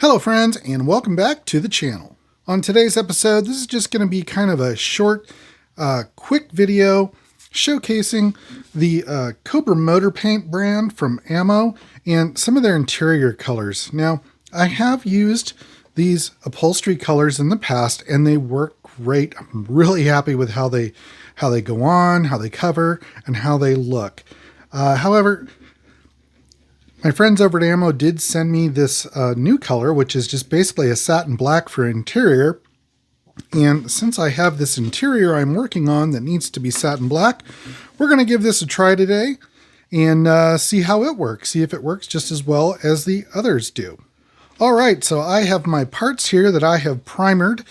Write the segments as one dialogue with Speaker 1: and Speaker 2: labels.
Speaker 1: Hello friends, and welcome back to the channel. On today's episode, this is just going to be kind of a short, quick video showcasing the Cobra motor paint brand from Ammo and some of their interior colors. Now, I have used these upholstery colors in the past and they work great. I'm really happy with how they go on, how they cover, and how they look. However, my friends over at Ammo did send me this new color, which is just basically a satin black for interior. And since I have this interior I'm working on that needs to be satin black, we're going to give this a try today and see how it works. See if it works just as well as the others do. All right, so I have my parts here that I have primered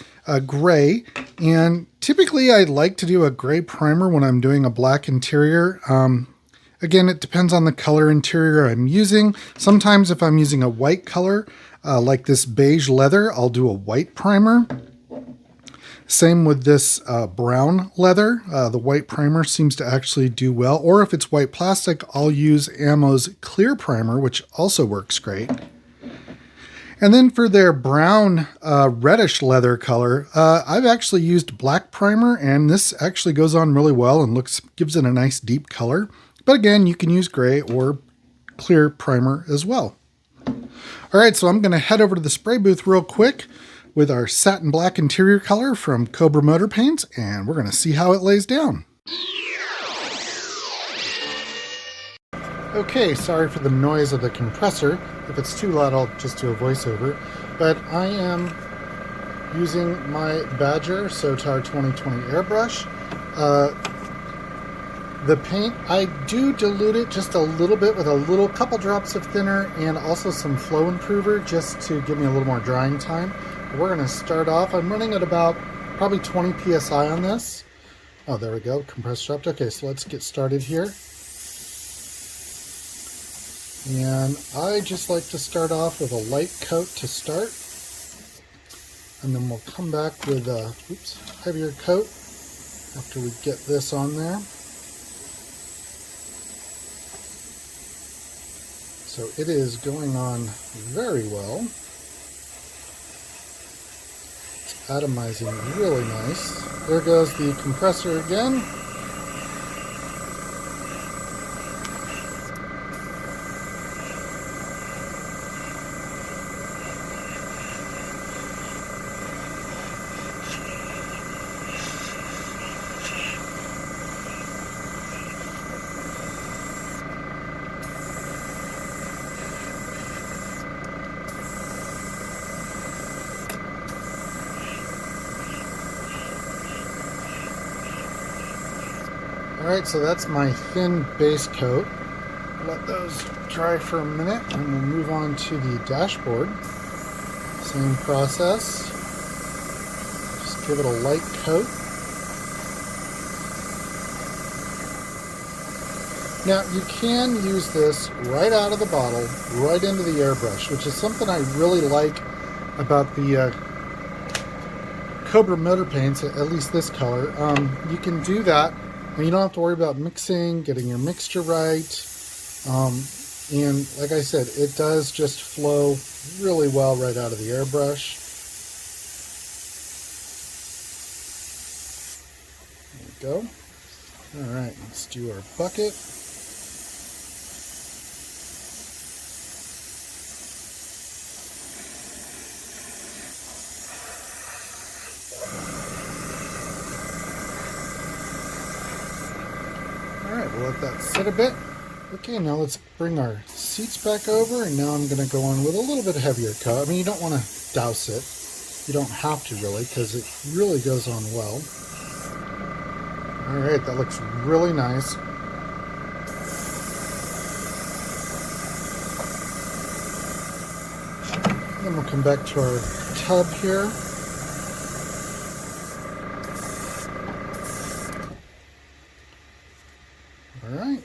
Speaker 1: gray. And typically I like to do a gray primer when I'm doing a black interior. Again, it depends on the color interior I'm using. Sometimes if I'm using a white color, like this beige leather, I'll do a white primer. Same with this brown leather. The white primer seems to actually do well. Or if it's white plastic, I'll use Ammo's clear primer, which also works great. And then for their brown reddish leather color, I've actually used black primer, and this actually goes on really well and gives it a nice deep color. But again, you can use gray or clear primer as well. All right, so I'm going to head over to the spray booth real quick with our satin black interior color from Cobra Motor Paints, and we're going to see how it lays down. Okay, sorry for the noise of the compressor. If it's too loud, I'll just do a voiceover. But I am using my Badger Sotar 2020 airbrush. The paint, I do dilute it just a little bit with a couple drops of thinner and also some flow improver just to give me a little more drying time. But we're going to start off. I'm running at about probably 20 psi on this. Oh, there we go. Compressor dropped. Okay, so let's get started here. And I just like to start off with a light coat to start. And then we'll come back with a heavier coat after we get this on there. So it is going on very well. It's atomizing really nice. There goes the compressor again. Alright, so that's my thin base coat. Let those dry for a minute and we'll move on to the dashboard. Same process. Just give it a light coat. Now you can use this right out of the bottle, right into the airbrush, which is something I really like about the Cobra motor paints, at least this color. You can do that. And you don't have to worry about mixing, getting your mixture right. And like I said, it does just flow really well right out of the airbrush. There we go. All right, let's do our bucket. We'll let that sit a bit. Okay, now let's bring our seats back over, and now I'm going to go on with a little bit heavier coat. I mean, you don't want to douse it. You don't have to really, because it really goes on well. All right, that looks really nice. Then we'll come back to our tub here. Alright,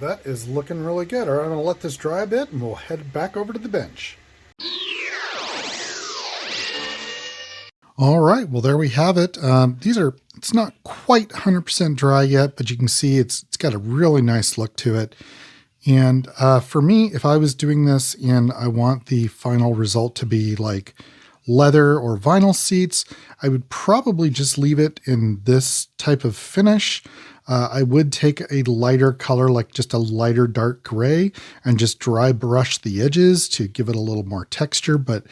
Speaker 1: that is looking really good. Alright, I'm going to let this dry a bit and we'll head back over to the bench. Alright, well there we have it. It's not quite 100% dry yet, but you can see it's got a really nice look to it. And for me, if I was doing this and I want the final result to be like leather or vinyl seats, I would probably just leave it in this type of finish. I would take a lighter color, like just a lighter dark gray, and just dry brush the edges to give it a little more texture. But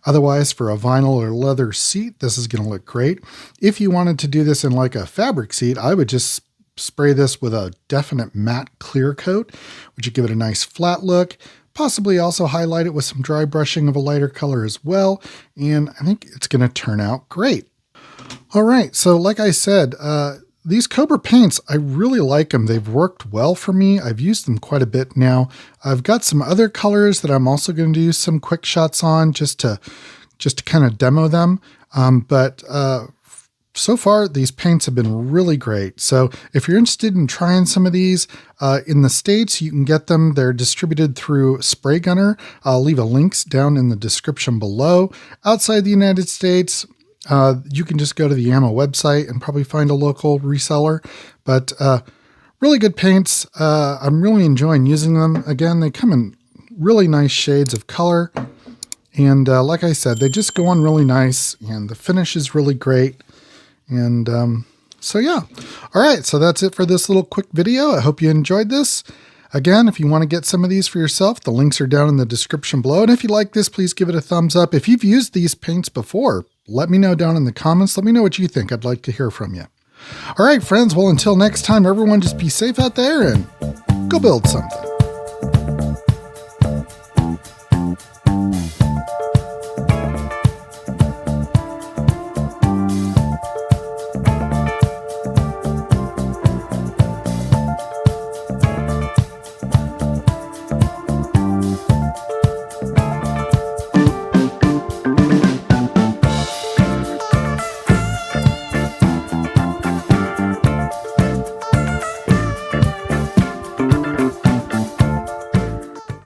Speaker 1: otherwise, for a vinyl or leather seat, this is going to look great. If you wanted to do this in like a fabric seat, I would just spray this with a definite matte clear coat, which would give it a nice flat look. Possibly also highlight it with some dry brushing of a lighter color as well. And I think it's going to turn out great. All right, so like I said, these Cobra paints, I really like them. They've worked well for me. I've used them quite a bit now. I've got some other colors that I'm also going to do some quick shots on just to kind of demo them. But so far, these paints have been really great. So if you're interested in trying some of these in the States, you can get them. They're distributed through Spray Gunner. I'll leave a links down in the description below. Outside the United States, you can just go to the ammo website and probably find a local reseller. But really good paints. I'm really enjoying using them. Again, they come in really nice shades of color. And like I said, they just go on really nice, and the finish is really great. And so yeah. All right, so that's it for this little quick video. I hope you enjoyed this. Again, if you want to get some of these for yourself, the links are down in the description below. And if you like this, please give it a thumbs up. If you've used these paints before, let me know down in the comments. Let me know what you think. I'd like to hear from you. All right, friends. Well, until next time, everyone just be safe out there and go build something.